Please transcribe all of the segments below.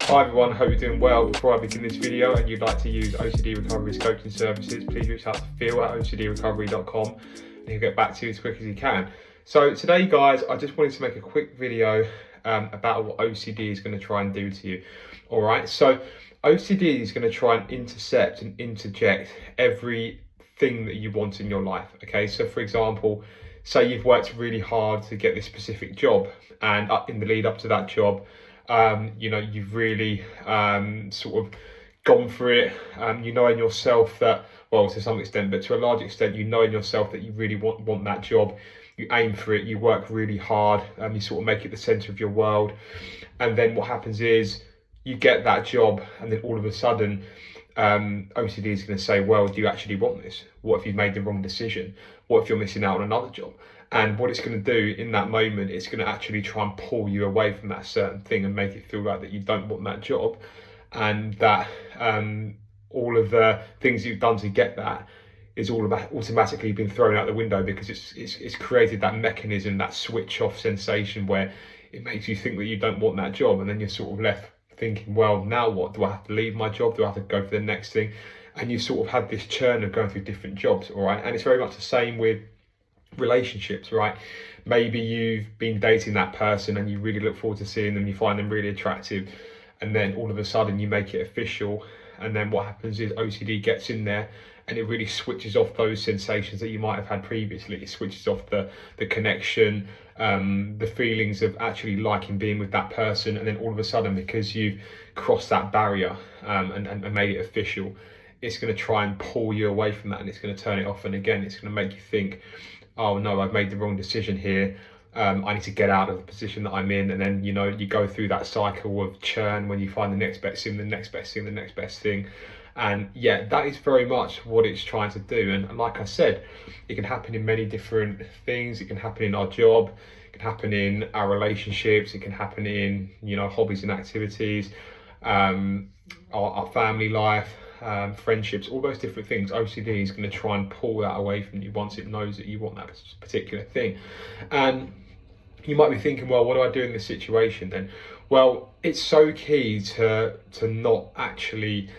Hi everyone, hope you're doing well. Before I begin this video and you'd like to use OCD Recovery's coaching services, please reach out to Phil at ocdrecovery.com and he'll get back to you as quick as he can. So today guys, I just wanted to make a quick video about what OCD is going to try and do to you. Alright, so OCD is going to try and intercept and interject everything that you want in your life. Okay, so for example, say you've worked really hard to get this specific job, and in the lead up to that job, you've really sort of gone for it. You know in yourself that, well, to some extent, but to a large extent, you know in yourself that you really want that job. You aim for it, you work really hard, you sort of make it the center of your world. And then what happens is you get that job, and then all of a sudden, OCD is going to say, well, do you actually want this? What if you've made the wrong decision? What if you're missing out on another job? And what it's going to do in that moment, it's going to actually try and pull you away from that certain thing and make it feel like that you don't want that job, and that all of the things you've done to get that is all about automatically been thrown out the window, because it's created that mechanism, that switch off sensation where it makes you think that you don't want that job, and then you're sort of left thinking, well, now what? Do I have to leave my job? Do I have to go for the next thing? And you sort of have this churn of going through different jobs, all right? And it's very much the same with relationships, right? Maybe you've been dating that person and you really look forward to seeing them, you find them really attractive, and then all of a sudden you make it official, and then what happens is OCD gets in there and it really switches off those sensations that you might have had previously. It switches off the connection, the feelings of actually liking being with that person, and then all of a sudden, because you've crossed that barrier and made it official, it's going to try and pull you away from that, and it's going to turn it off. And again, it's going to make you think, oh no, I've made the wrong decision here. I need to get out of the position that I'm in. And then, you go through that cycle of churn when you find the next best thing, the next best thing, the next best thing. And yeah, that is very much what it's trying to do. And like I said, it can happen in many different things. It can happen in our job, it can happen in our relationships, it can happen in, hobbies and activities, our family life, friendships, all those different things. OCD is going to try and pull that away from you once it knows that you want that particular thing. And you might be thinking, well, what do I do in this situation then? Well, it's so key to not actually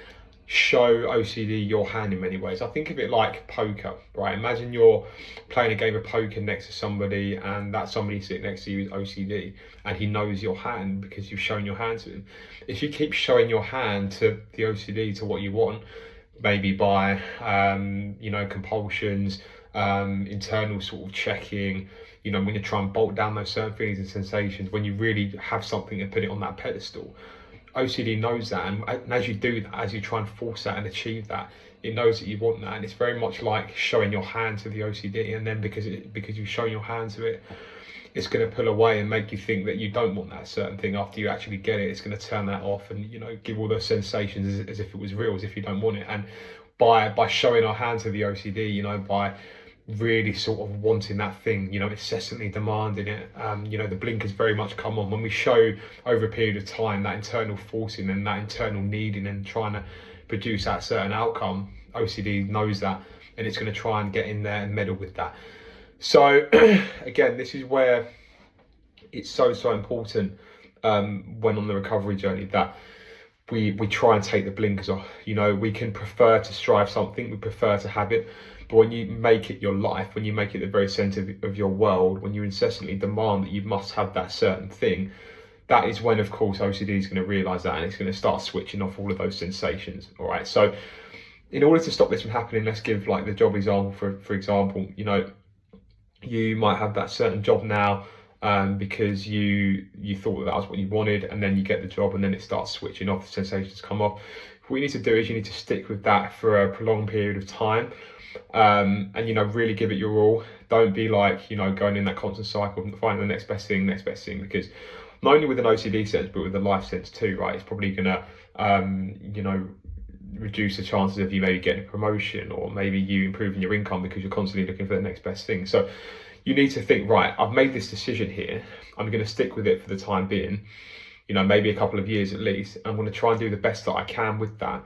show OCD your hand in many ways. I think of it like poker, right? Imagine you're playing a game of poker next to somebody, and that somebody sitting next to you is OCD, and he knows your hand because you've shown your hand to him. If you keep showing your hand to the OCD to what you want, maybe by compulsions, internal sort of checking, when you try and bolt down those certain feelings and sensations, when you really have something and put it on that pedestal, OCD knows that, and as you do that, as you try and force that and achieve that, it knows that you want that. And it's very much like showing your hand to the OCD, and then because you've shown your hand to it, it's going to pull away and make you think that you don't want that certain thing. After you actually get it, it's going to turn that off and give all those sensations as if it was real, as if you don't want it. And by showing our hand to the OCD, by really sort of wanting that thing, incessantly demanding it, the blinkers very much come on when we show over a period of time that internal forcing and that internal needing and trying to produce that certain outcome. OCD knows that, and it's going to try and get in there and meddle with that. So again, this is where it's so important when on the recovery journey that we try and take the blinkers off. We can prefer to strive something, we prefer to have it, but when you make it your life, when you make it the very center of your world, when you incessantly demand that you must have that certain thing, that is when, of course, OCD is going to realize that, and it's going to start switching off all of those sensations. All right. So in order to stop this from happening, let's give like the job example. For example, you might have that certain job now because you thought that was what you wanted, and then you get the job and then it starts switching off, the sensations come off. What you need to do is you need to stick with that for a prolonged period of time, and really give it your all. Don't be like going in that constant cycle and finding the next best thing, because not only with an OCD sense but with a life sense too, right? It's probably gonna reduce the chances of you maybe getting a promotion, or maybe you improving your income because you're constantly looking for the next best thing. So you need to think, right, I've made this decision here, I'm going to stick with it for the time being, maybe a couple of years at least. I'm going to try and do the best that I can with that,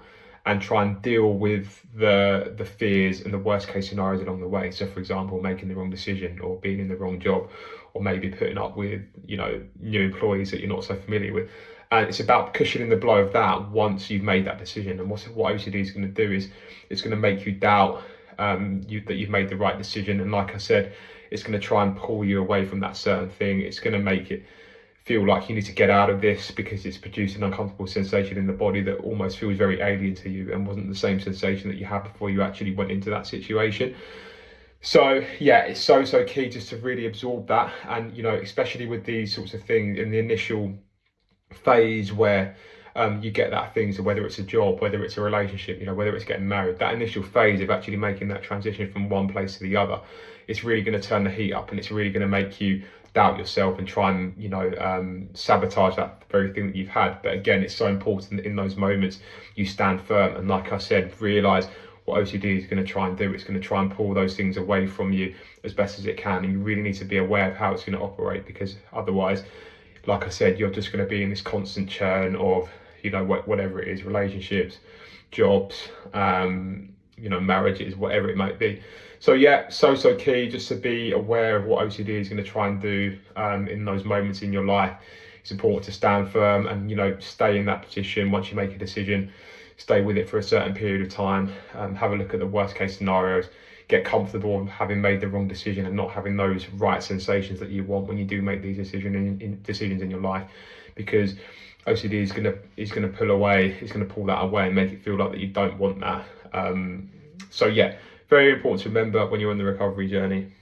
and try and deal with the fears and the worst case scenarios along the way. So for example, making the wrong decision, or being in the wrong job, or maybe putting up with new employees that you're not so familiar with. And it's about cushioning the blow of that once you've made that decision. And what OCD is going to do is it's going to make you doubt that you've made the right decision. And like I said, it's going to try and pull you away from that certain thing. It's going to make it feel like you need to get out of this because it's produced an uncomfortable sensation in the body that almost feels very alien to you and wasn't the same sensation that you had before you actually went into that situation. So yeah, it's so key just to really absorb that. And especially with these sorts of things in the initial phase where you get that thing, so whether it's a job, whether it's a relationship, whether it's getting married, that initial phase of actually making that transition from one place to the other, it's really going to turn the heat up, and it's really going to make you doubt yourself and try and sabotage that very thing that you've had. But again, it's so important that in those moments you stand firm, and like I said, realize what OCD is going to try and do. It's going to try and pull those things away from you as best as it can, and you really need to be aware of how it's going to operate, because otherwise, like I said, you're just going to be in this constant churn of whatever it is, relationships, jobs, marriages, whatever it might be. So yeah, so key just to be aware of what OCD is going to try and do in those moments in your life. It's important to stand firm and stay in that position. Once you make a decision, stay with it for a certain period of time. Have a look at the worst case scenarios. Get comfortable with having made the wrong decision and not having those right sensations that you want when you do make these decisions in your life, because OCD is gonna pull away. It's gonna pull that away and make it feel like that you don't want that. So yeah, very important to remember when you're on the recovery journey.